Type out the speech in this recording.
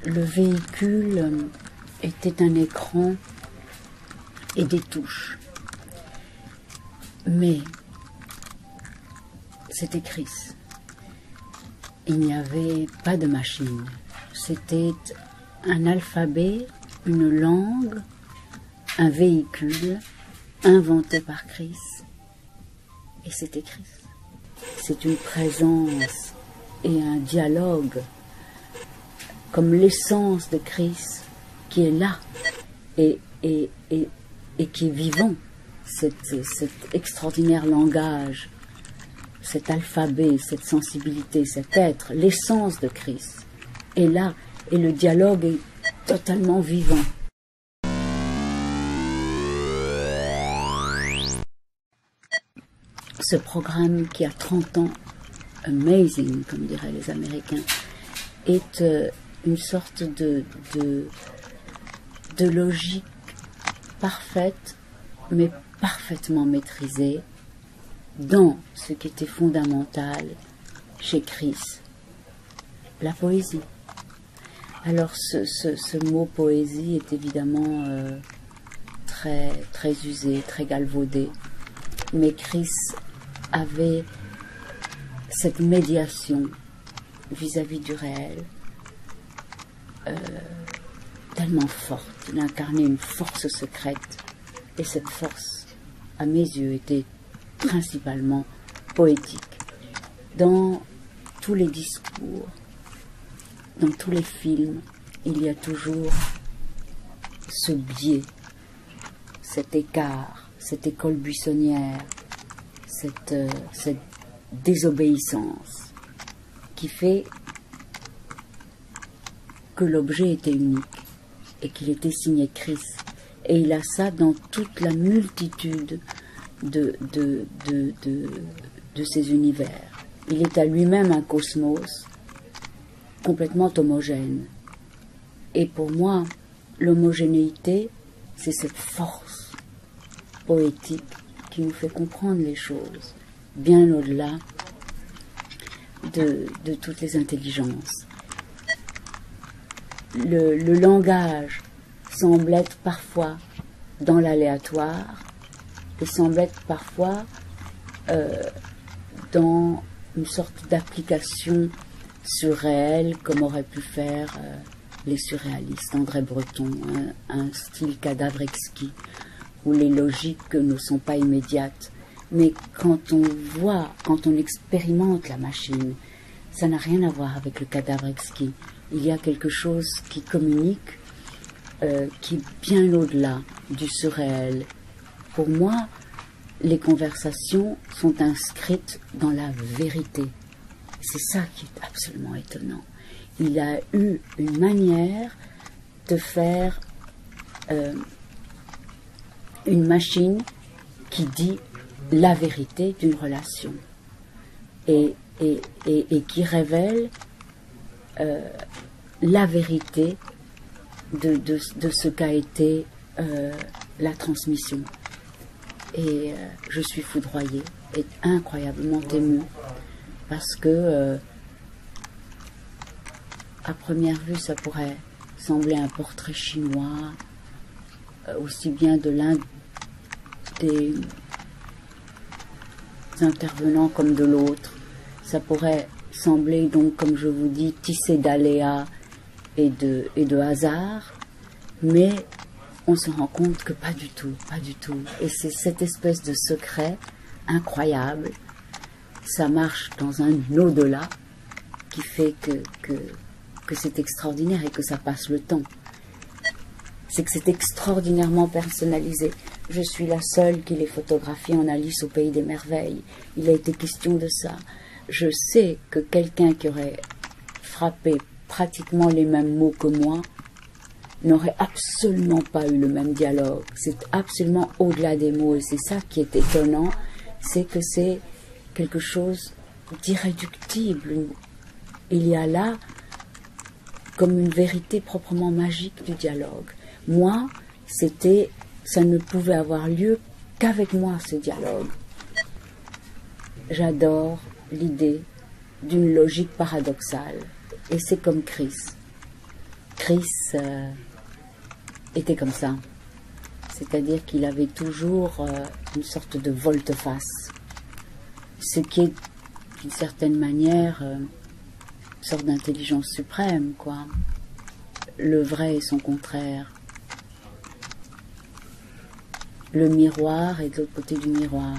le véhicule était un écran et des touches. Mais c'était Chris. Il n'y avait pas de machine. C'était un alphabet, une langue, un véhicule inventé par Chris. Et c'était Chris. C'est une présence et un dialogue comme l'essence de Chris qui est là et qui est vivant. Cet extraordinaire langage, cet alphabet, cette sensibilité, cet être, l'essence de Chris est là et le dialogue est totalement vivant. Ce programme qui a 30 ans, amazing comme diraient les Américains, est une sorte de logique parfaite mais parfaitement maîtrisée dans ce qui était fondamental chez Chris, la poésie. Alors ce mot poésie est évidemment très usé, très galvaudé, mais Chris avait cette médiation vis-à-vis du réel tellement forte. Il incarnait une force secrète et cette force, à mes yeux, était principalement poétique. Dans tous les discours, dans tous les films, il y a toujours ce biais, cet écart, cette école buissonnière, cette désobéissance qui fait que l'objet était unique et qu'il était signé Chris. Et il a ça dans toute la multitude de ses univers. Il est à lui-même un cosmos complètement homogène. Et pour moi, l'homogénéité, c'est cette force poétique qui nous fait comprendre les choses, bien au-delà de toutes les intelligences. Le langage semble être parfois dans l'aléatoire et semble être parfois dans une sorte d'application surréelle comme auraient pu faire les surréalistes, André Breton, un style cadavre exquis où les logiques ne sont pas immédiates. Mais quand on voit, quand on expérimente la machine, ça n'a rien à voir avec le cadavre exquis. Il y a quelque chose qui communique, qui est bien au-delà du surréel. Pour moi, les conversations sont inscrites dans la vérité. C'est ça qui est absolument étonnant. Il a eu une manière de faire une machine qui dit la vérité d'une relation et qui révèle la vérité de ce qu'a été la transmission. Et je suis foudroyée et incroyablement émue parce que à première vue ça pourrait sembler un portrait chinois aussi bien de l'un des intervenants comme de l'autre. Ça pourrait sembler donc, comme je vous dis, tissé d'aléas et de hasard, mais on se rend compte que pas du tout, pas du tout. Et c'est cette espèce de secret incroyable, ça marche dans un au-delà qui fait que c'est extraordinaire et que ça passe le temps. C'est que c'est extraordinairement personnalisé. Je suis la seule qui l'ait photographié en Alice au Pays des Merveilles. Il a été question de ça. Je sais que quelqu'un qui aurait frappé pratiquement les mêmes mots que moi n'aurait absolument pas eu le même dialogue. C'est absolument au-delà des mots et c'est ça qui est étonnant, c'est que c'est quelque chose d'irréductible. Il y a là comme une vérité proprement magique du dialogue. Moi, ça ne pouvait avoir lieu qu'avec moi, ce dialogue. J'adore l'idée d'une logique paradoxale. Et c'est comme Chris. Chris était comme ça. C'est-à-dire qu'il avait toujours une sorte de volte-face. Ce qui est, d'une certaine manière, une sorte d'intelligence suprême, quoi. Le vrai et son contraire. Le miroir est de l'autre côté du miroir.